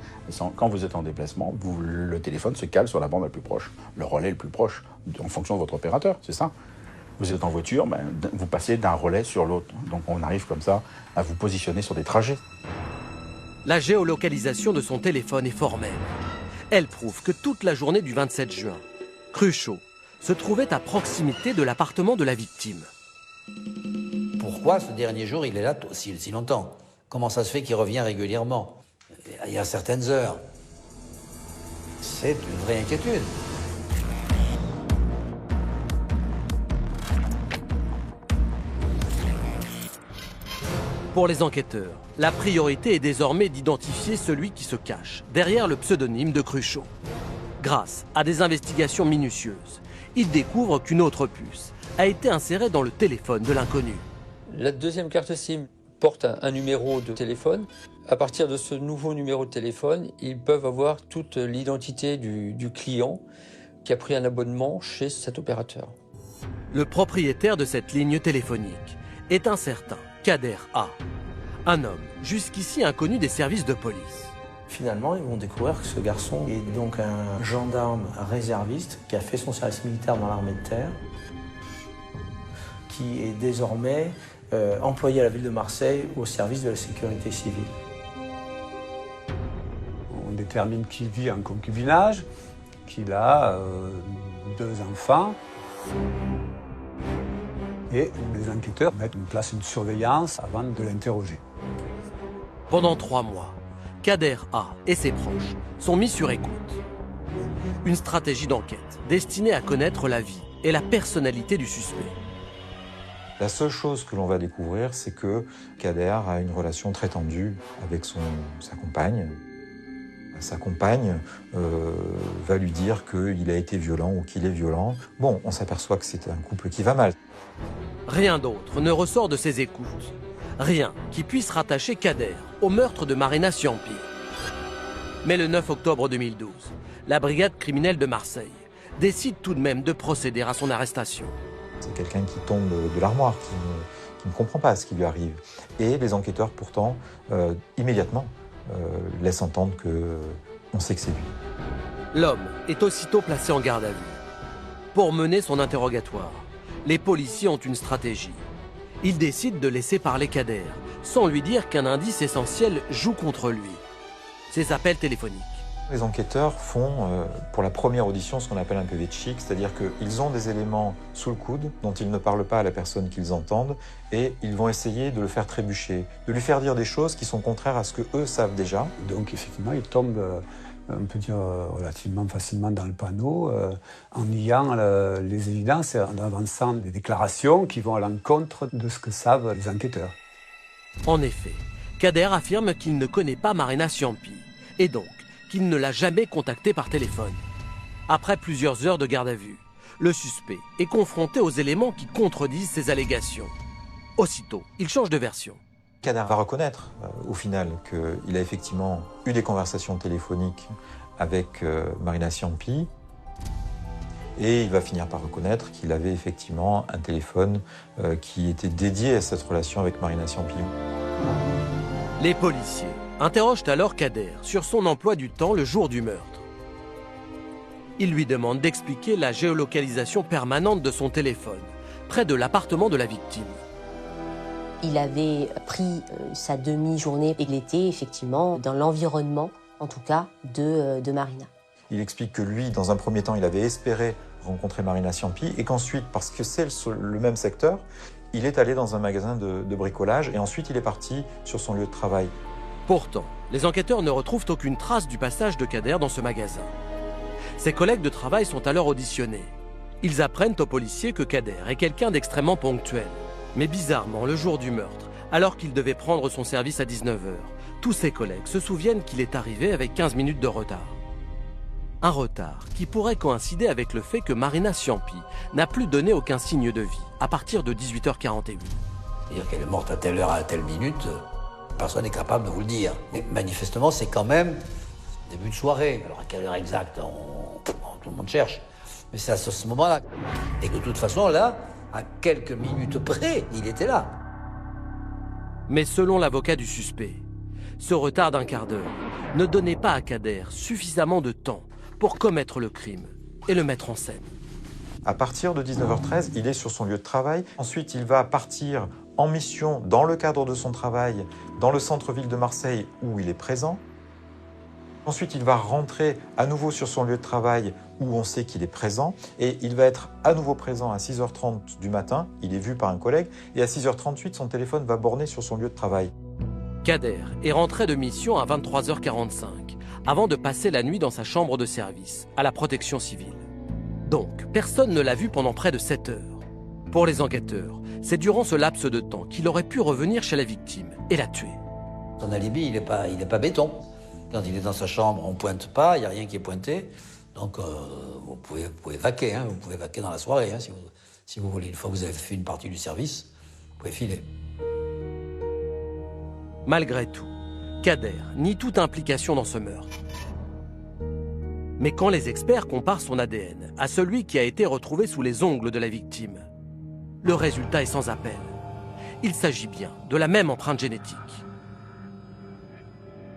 quand vous êtes en déplacement, le téléphone se cale sur la bande la plus proche, le relais le plus proche, en fonction de votre opérateur, c'est ça. Vous êtes en voiture, vous passez d'un relais sur l'autre. Donc on arrive comme ça à vous positionner sur des trajets. La géolocalisation de son téléphone est formelle. Elle prouve que toute la journée du 27 juin, Cruchot se trouvait à proximité de l'appartement de la victime. Pourquoi ce dernier jour il est là si longtemps? Comment ça se fait qu'il revient régulièrement? Il y a certaines heures. C'est une vraie inquiétude. Pour les enquêteurs, la priorité est désormais d'identifier celui qui se cache derrière le pseudonyme de Cruchot. Grâce à des investigations minutieuses, ils découvrent qu'une autre puce a été insérée dans le téléphone de l'inconnu. La deuxième carte SIM porte un numéro de téléphone. À partir de ce nouveau numéro de téléphone, ils peuvent avoir toute l'identité du client qui a pris un abonnement chez cet opérateur. Le propriétaire de cette ligne téléphonique est un certain Kader A, un homme jusqu'ici inconnu des services de police. Finalement, ils vont découvrir que ce garçon est donc un gendarme réserviste qui a fait son service militaire dans l'armée de terre, qui est désormais employé à la ville de Marseille au service de la sécurité civile. On détermine qu'il vit en concubinage, qu'il a 2 enfants. Et les enquêteurs mettent en place une surveillance avant de l'interroger. Pendant 3 mois, Kader A et ses proches sont mis sur écoute. Une stratégie d'enquête destinée à connaître la vie et la personnalité du suspect. La seule chose que l'on va découvrir, c'est que Kader a une relation très tendue avec sa compagne. Sa compagne va lui dire qu'il a été violent ou qu'il est violent. Bon, on s'aperçoit que c'est un couple qui va mal. Rien d'autre ne ressort de ces écoutes. Rien qui puisse rattacher Kader au meurtre de Marina Ciampi. Mais le 9 octobre 2012, la brigade criminelle de Marseille décide tout de même de procéder à son arrestation. C'est quelqu'un qui tombe de l'armoire, qui ne comprend pas ce qui lui arrive. Et les enquêteurs, pourtant, immédiatement, laissent entendre qu'on sait que c'est lui. L'homme est aussitôt placé en garde à vue. Pour mener son interrogatoire, les policiers ont une stratégie. Ils décident de laisser parler Kader, sans lui dire qu'un indice essentiel joue contre lui. Ses appels téléphoniques. Les enquêteurs font, pour la première audition, ce qu'on appelle un PV de chic, c'est-à-dire qu'ils ont des éléments sous le coude dont ils ne parlent pas à la personne qu'ils entendent et ils vont essayer de le faire trébucher, de lui faire dire des choses qui sont contraires à ce qu'eux savent déjà. Donc effectivement, ils tombent, on peut dire, relativement facilement dans le panneau en niant les évidences et en avançant des déclarations qui vont à l'encontre de ce que savent les enquêteurs. En effet, Kader affirme qu'il ne connaît pas Marina Ciampi et donc qu'il ne l'a jamais contacté par téléphone. Après plusieurs heures de garde à vue, le suspect est confronté aux éléments qui contredisent ses allégations. Aussitôt, il change de version. Kader va reconnaître, au final, qu'il a effectivement eu des conversations téléphoniques avec Marina Ciampi et il va finir par reconnaître qu'il avait effectivement un téléphone qui était dédié à cette relation avec Marina Ciampi. Les policiers interrogent alors Kader sur son emploi du temps le jour du meurtre. Ils lui demandent d'expliquer la géolocalisation permanente de son téléphone, près de l'appartement de la victime. Il avait pris sa demi-journée et il était effectivement dans l'environnement, en tout cas, de Marina. Il explique que lui, dans un premier temps, il avait espéré rencontrer Marina Ciampi et qu'ensuite, parce que c'est le même secteur, il est allé dans un magasin de bricolage et ensuite il est parti sur son lieu de travail. Pourtant, les enquêteurs ne retrouvent aucune trace du passage de Kader dans ce magasin. Ses collègues de travail sont alors auditionnés. Ils apprennent aux policiers que Kader est quelqu'un d'extrêmement ponctuel. Mais bizarrement, le jour du meurtre, alors qu'il devait prendre son service à 19h, tous ses collègues se souviennent qu'il est arrivé avec 15 minutes de retard. Un retard qui pourrait coïncider avec le fait que Marina Ciampi n'a plus donné aucun signe de vie à partir de 18h48. Dire qu'elle est morte à telle heure, à telle minute, personne n'est capable de vous le dire. Mais manifestement, c'est quand même début de soirée. Alors à quelle heure exacte, tout le monde cherche. Mais c'est à ce moment-là. Et que de toute façon, là, à quelques minutes près, il était là. Mais selon l'avocat du suspect, ce retard d'un quart d'heure ne donnait pas à Kader suffisamment de temps pour commettre le crime et le mettre en scène. À partir de 19h13, il est sur son lieu de travail. Ensuite, il va partir en mission dans le cadre de son travail dans le centre-ville de Marseille où il est présent. Ensuite, il va rentrer à nouveau sur son lieu de travail où on sait qu'il est présent et il va être à nouveau présent à 6h30 du matin. Il est vu par un collègue et à 6h38, son téléphone va borner sur son lieu de travail. Kader est rentré de mission à 23h45 avant de passer la nuit dans sa chambre de service à la protection civile. Donc, personne ne l'a vu pendant près de 7 heures. Pour les enquêteurs, c'est durant ce laps de temps qu'il aurait pu revenir chez la victime et la tuer. Son alibi, il est pas béton. Quand il est dans sa chambre, on ne pointe pas, il n'y a rien qui est pointé. Donc, vous pouvez vaquer, hein, vous pouvez vaquer dans la soirée, hein, si vous voulez. Une fois que vous avez fait une partie du service, vous pouvez filer. Malgré tout, Kader nie toute implication dans ce meurtre. Mais quand les experts comparent son ADN à celui qui a été retrouvé sous les ongles de la victime, le résultat est sans appel. Il s'agit bien de la même empreinte génétique.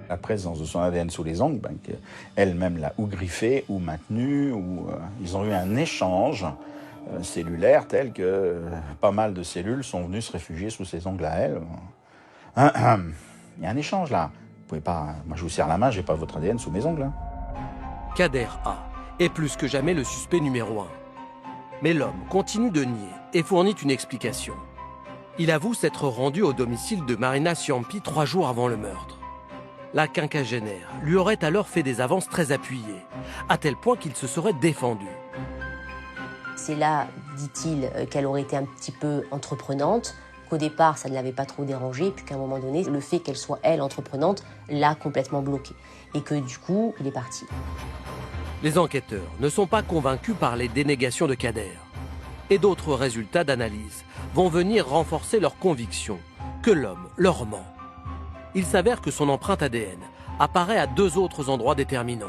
La présence de son ADN sous les ongles, elle-même l'a ou griffé, ou maintenu, ou ils ont eu un échange cellulaire tel que pas mal de cellules sont venues se réfugier sous ses ongles à elle. Il y a un échange là. Vous pouvez pas. Moi je vous serre la main, j'ai pas votre ADN sous mes ongles. Kader A est plus que jamais le suspect numéro 1. Mais l'homme continue de nier et fournit une explication. Il avoue s'être rendu au domicile de Marina Ciampi 3 jours avant le meurtre. La quinquagénaire lui aurait alors fait des avances très appuyées, à tel point qu'il se serait défendu. C'est là, dit-il, qu'elle aurait été un petit peu entreprenante, qu'au départ, ça ne l'avait pas trop dérangée, puis qu'à un moment donné, le fait qu'elle soit, elle, entreprenante, l'a complètement bloquée. Et que du coup, il est parti. Les enquêteurs ne sont pas convaincus par les dénégations de Kader. Et d'autres résultats d'analyse vont venir renforcer leur conviction que l'homme leur ment. Il s'avère que son empreinte ADN apparaît à 2 autres endroits déterminants.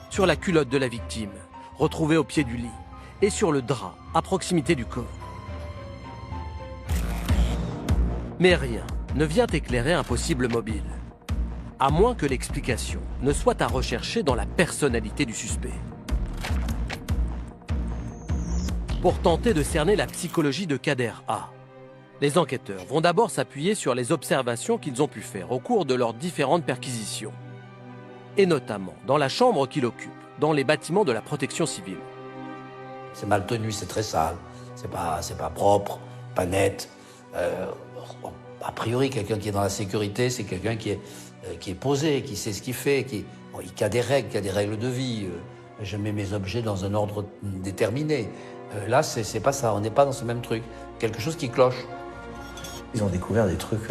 Sur la culotte de la victime, retrouvée au pied du lit, et sur le drap, à proximité du corps. Mais rien ne vient éclairer un possible mobile, à moins que l'explication ne soit à rechercher dans la personnalité du suspect. Pour tenter de cerner la psychologie de Kader A, les enquêteurs vont d'abord s'appuyer sur les observations qu'ils ont pu faire au cours de leurs différentes perquisitions, et notamment dans la chambre qu'il occupe, dans les bâtiments de la protection civile. C'est mal tenu, c'est très sale, c'est pas propre, pas net. A priori, quelqu'un qui est dans la sécurité, c'est quelqu'un qui est posé, qui sait ce qu'il fait, qui a des règles de vie. Je mets mes objets dans un ordre déterminé. Là, c'est pas ça, on n'est pas dans ce même truc. Quelque chose qui cloche. Ils ont découvert des trucs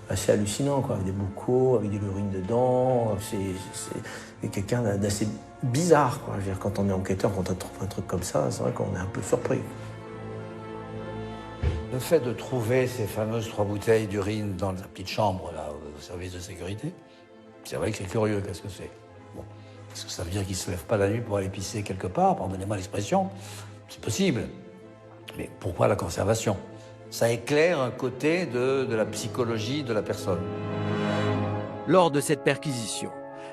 assez hallucinants, quoi, avec des bocaux, avec de l'urine dedans. C'est quelqu'un d'assez bizarre, quoi. Je veux dire, quand on est enquêteur, quand on trouve un truc comme ça, c'est vrai qu'on est un peu surpris. Le fait de trouver ces fameuses 3 bouteilles d'urine dans la petite chambre, là, au service de sécurité, c'est vrai que c'est curieux, qu'est-ce que c'est? Bon, est-ce que ça veut dire qu'ils ne se lèvent pas la nuit pour aller pisser quelque part? Pardonnez-moi l'expression. C'est possible. Mais pourquoi la conservation? Ça éclaire un côté de la psychologie de la personne. Lors de cette perquisition,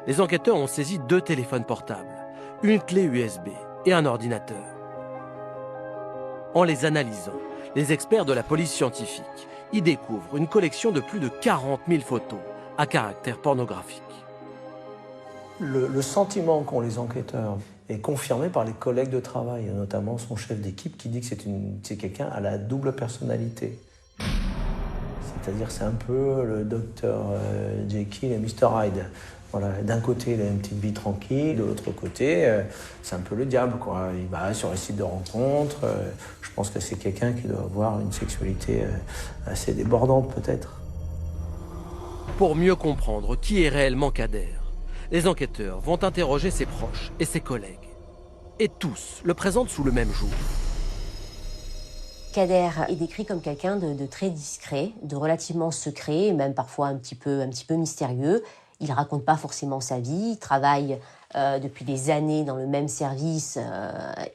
les enquêteurs ont saisi 2 téléphones portables, une clé USB et un ordinateur. En les analysant, les experts de la police scientifique y découvrent une collection de plus de 40 000 photos à caractère pornographique. Le sentiment qu'ont les enquêteurs est confirmé par les collègues de travail, notamment son chef d'équipe qui dit que c'est quelqu'un à la double personnalité. C'est-à-dire c'est un peu le docteur Jekyll et Mr Hyde. Voilà, d'un côté, il a une petite vie tranquille, de l'autre côté, c'est un peu le diable, quoi. Il va sur les sites de rencontres. Je pense que c'est quelqu'un qui doit avoir une sexualité assez débordante, peut-être. Pour mieux comprendre qui est réellement Kader, les enquêteurs vont interroger ses proches et ses collègues. Et tous le présentent sous le même jour. Kader est décrit comme quelqu'un de très discret, de relativement secret, même parfois un petit peu mystérieux. Il ne raconte pas forcément sa vie, il travaille depuis des années dans le même service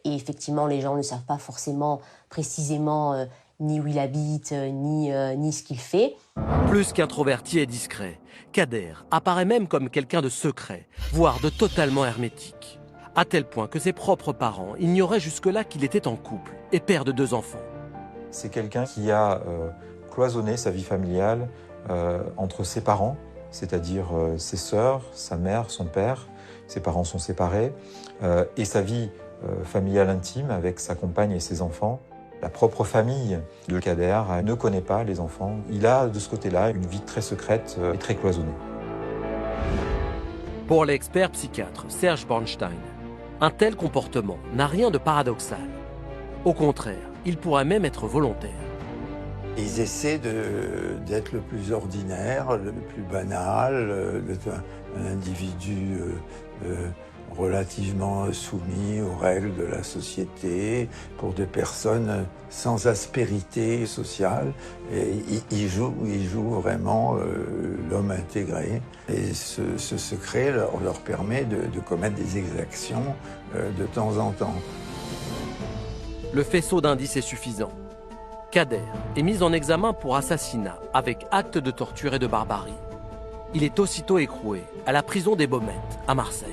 et effectivement les gens ne savent pas forcément précisément ni où il habite, ni ce qu'il fait. Plus qu'introverti et discret, Kader apparaît même comme quelqu'un de secret, voire de totalement hermétique. À tel point que ses propres parents ignoraient jusque-là qu'il était en couple et père de 2 enfants. C'est quelqu'un qui a cloisonné sa vie familiale entre ses parents, c'est-à-dire ses sœurs, sa mère, son père. Ses parents sont séparés, et sa vie familiale intime avec sa compagne et ses enfants. La propre famille de Kader ne connaît pas les enfants. Il a de ce côté-là une vie très secrète et très cloisonnée. Pour l'expert psychiatre Serge Bornstein, un tel comportement n'a rien de paradoxal. Au contraire, il pourrait même être volontaire. Ils essaient d'être le plus ordinaire, le plus banal, d'être un individu relativement soumis aux règles de la société, pour des personnes sans aspérité sociale. Et ils jouent vraiment l'homme intégré. Et ce secret leur permet de commettre des exactions de temps en temps. Le faisceau d'indices est suffisant. Kader est mis en examen pour assassinat avec acte de torture et de barbarie. Il est aussitôt écroué à la prison des Baumettes, à Marseille.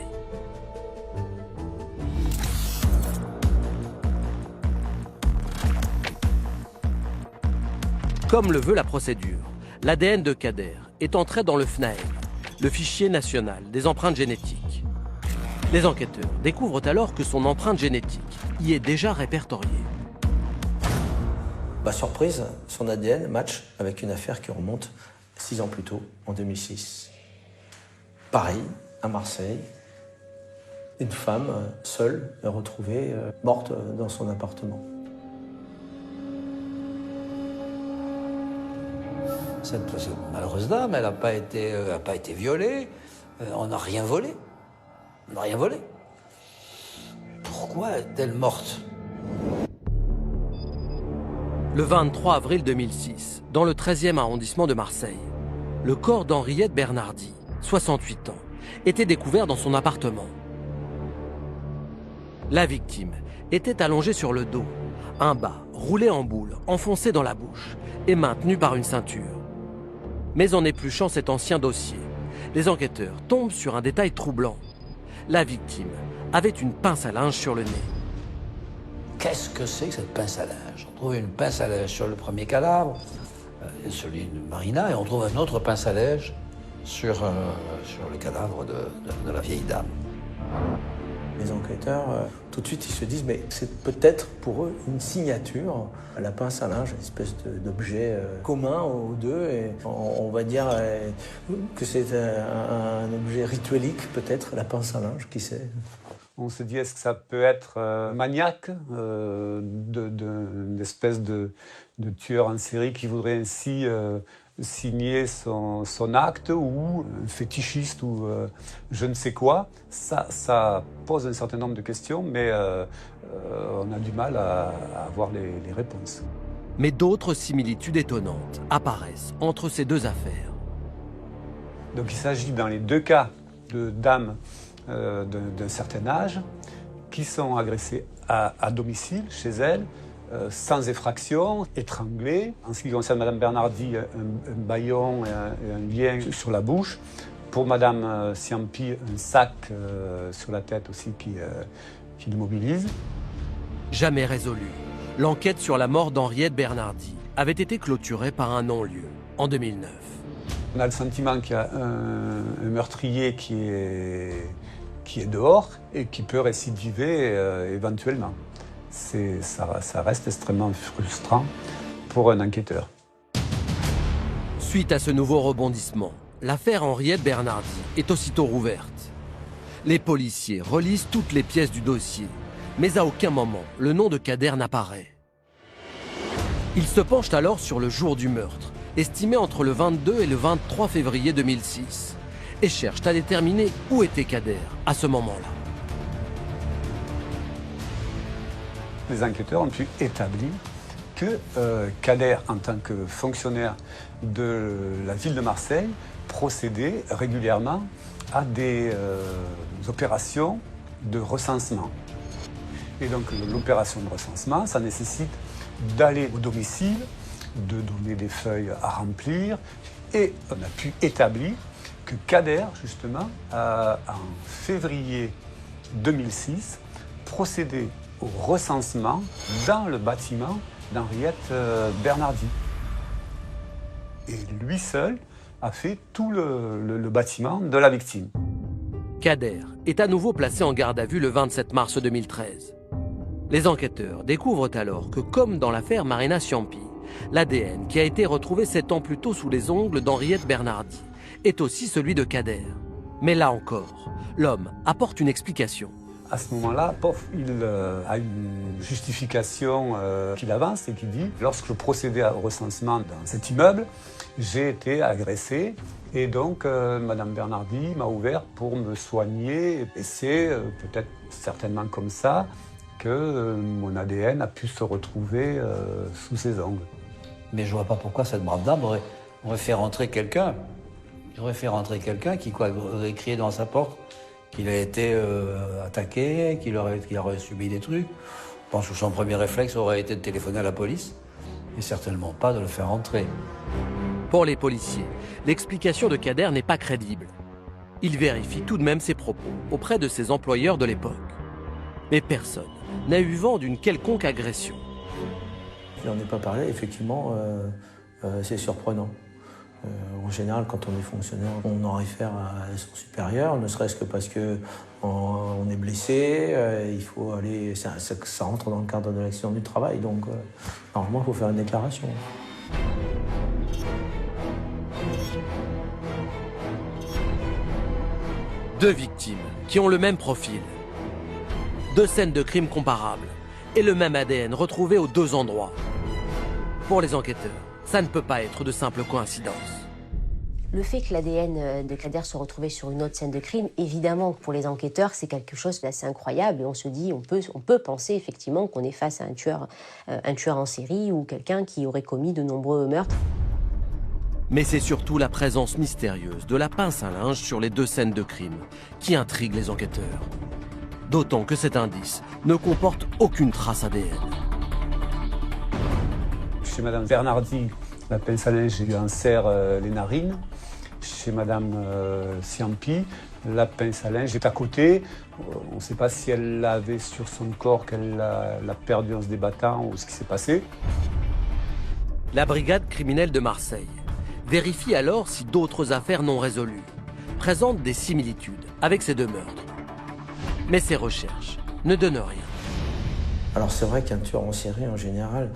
Comme le veut la procédure, l'ADN de Kader est entré dans le FNAEG, le fichier national des empreintes génétiques. Les enquêteurs découvrent alors que son empreinte génétique y est déjà répertoriée. Surprise, son ADN match avec une affaire qui remonte 6 ans plus tôt, en 2006. Pareil, à Marseille, une femme seule est retrouvée morte dans son appartement. Cette malheureuse dame, elle n'a pas été violée, on n'a rien volé. On n'a rien volé. Pourquoi est-elle morte ? Le 23 avril 2006, dans le 13e arrondissement de Marseille, le corps d'Henriette Bernardi, 68 ans, était découvert dans son appartement. La victime était allongée sur le dos, un bas roulé en boule, enfoncé dans la bouche et maintenu par une ceinture. Mais en épluchant cet ancien dossier, les enquêteurs tombent sur un détail troublant. La victime avait une pince à linge sur le nez. Qu'est-ce que c'est que cette pince à linge ? On trouve une pince à linge sur le premier cadavre, celui de Marina, et on trouve une autre pince à linge sur le cadavre de la vieille dame. Les enquêteurs, tout de suite, ils se disent, mais c'est peut-être pour eux une signature, la pince à linge, une espèce d'objet commun aux deux. Et on va dire que c'est un objet rituelique, peut-être, la pince à linge, qui sait. On se dit, est-ce que ça peut être maniaque, d'une espèce de tueur en série qui voudrait ainsi signer son acte, ou un fétichiste, ou je ne sais quoi. Ça pose un certain nombre de questions, mais on a du mal à avoir les réponses. Mais d'autres similitudes étonnantes apparaissent entre ces deux affaires. Donc il s'agit dans les deux cas de dames d'un certain âge qui sont agressées à domicile, chez elles, sans effraction, étranglées. En ce qui concerne Mme Bernardi, un bâillon et un lien sur la bouche. Pour Mme Ciampi, un sac sur la tête aussi qui l'immobilise. Jamais résolue, l'enquête sur la mort d'Henriette Bernardi avait été clôturée par un non-lieu en 2009. On a le sentiment qu'il y a un meurtrier qui est dehors et qui peut récidiver éventuellement. Ça reste extrêmement frustrant pour un enquêteur. Suite à ce nouveau rebondissement, l'affaire Henriette Bernardi est aussitôt rouverte. Les policiers relisent toutes les pièces du dossier, mais à aucun moment le nom de Kader n'apparaît. Ils se penchent alors sur le jour du meurtre, estimé entre le 22 et le 23 février 2006, et cherchent à déterminer où était Kader à ce moment-là. Les enquêteurs ont pu établir que Kader, en tant que fonctionnaire de la ville de Marseille, procédait régulièrement à des opérations de recensement. Et donc l'opération de recensement, ça nécessite d'aller au domicile, de donner des feuilles à remplir, et on a pu établir que Kader, justement, en février 2006, procédait au recensement dans le bâtiment d'Henriette Bernardi. Et lui seul a fait tout le bâtiment de la victime. Kader est à nouveau placé en garde à vue le 27 mars 2013. Les enquêteurs découvrent alors que, comme dans l'affaire Marina Ciampi, l'ADN qui a été retrouvé 7 ans plus tôt sous les ongles d'Henriette Bernardi est aussi celui de Kader. Mais là encore, l'homme apporte une explication. À ce moment-là, pof, il a une justification qu'il avance et qui dit « Lorsque je procédais au recensement dans cet immeuble, j'ai été agressé et donc Madame Bernardi m'a ouvert pour me soigner et c'est peut-être certainement comme ça que mon ADN a pu se retrouver sous ses ongles. » Mais je vois pas pourquoi cette brave dame aurait fait rentrer quelqu'un. Il aurait fait rentrer quelqu'un qui aurait crié dans sa porte qu'il a été attaqué, qu'il aurait subi des trucs. Je pense que son premier réflexe aurait été de téléphoner à la police et certainement pas de le faire rentrer. Pour les policiers, l'explication de Kader n'est pas crédible. Il vérifie tout de même ses propos auprès de ses employeurs de l'époque. Mais personne n'a eu vent d'une quelconque agression. Je n'en ai pas parlé, effectivement, c'est surprenant. En général, quand on est fonctionnaire, on en réfère à son supérieur, ne serait-ce que parce qu'on est blessé, il faut aller, ça rentre dans le cadre de l'accident du travail, donc normalement il faut faire une déclaration. Deux victimes qui ont le même profil. Deux scènes de crime comparables et le même ADN retrouvé aux deux endroits. Pour les enquêteurs, ça ne peut pas être de simple coïncidence. Le fait que l'ADN de Kader se retrouvait sur une autre scène de crime, évidemment que pour les enquêteurs, c'est quelque chose d'assez incroyable. Et on se dit, on peut penser effectivement qu'on est face à un tueur en série ou quelqu'un qui aurait commis de nombreux meurtres. Mais c'est surtout la présence mystérieuse de la pince à linge sur les deux scènes de crime qui intrigue les enquêteurs. D'autant que cet indice ne comporte aucune trace ADN. Chez Madame Bernardi, la pince à linge lui insère les narines. Chez Madame Ciampi, la pince à linge est à côté. On ne sait pas si elle l'avait sur son corps, qu'elle l'a perdue en se débattant ou ce qui s'est passé. La brigade criminelle de Marseille vérifie alors si d'autres affaires non résolues présentent des similitudes avec ces deux meurtres. Mais ces recherches ne donnent rien. Alors c'est vrai qu'un tueur en série, en général,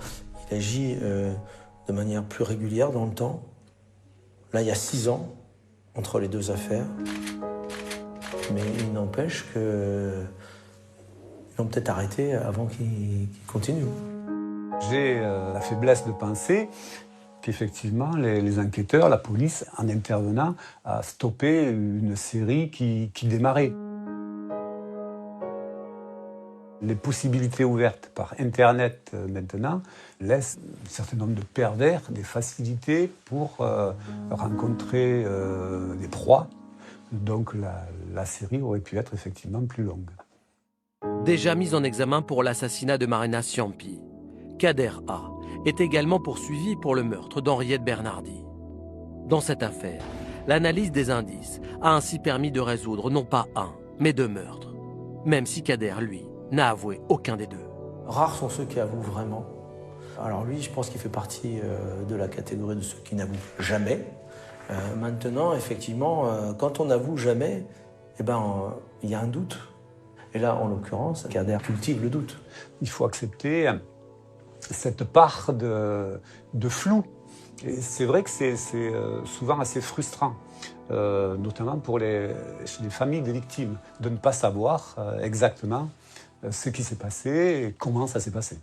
il agit de manière plus régulière dans le temps. Là, il y a 6 ans entre les deux affaires. Mais il n'empêche qu'ils l'ont peut-être arrêté avant qu'il continue. J'ai la faiblesse de penser qu'effectivement, les enquêteurs, la police, en intervenant, a stoppé une série qui démarrait. Les possibilités ouvertes par Internet maintenant laissent un certain nombre de pervers des facilités pour rencontrer des proies. Donc la série aurait pu être effectivement plus longue. Déjà mis en examen pour l'assassinat de Marina Ciampi, Kader A est également poursuivi pour le meurtre d'Henriette Bernardi. Dans cette affaire, l'analyse des indices a ainsi permis de résoudre non pas un, mais 2 meurtres. Même si Kader, lui, n'a avoué aucun des deux. Rares sont ceux qui avouent vraiment. Alors lui, je pense qu'il fait partie de la catégorie de ceux qui n'avouent jamais. Maintenant, effectivement, quand on n'avoue jamais, eh ben, il y a un doute. Et là, en l'occurrence, Kader cultive le doute. Il faut accepter cette part de flou. Et c'est vrai que c'est souvent assez frustrant, notamment pour les familles des victimes, de ne pas savoir exactement ce qui s'est passé et comment ça s'est passé.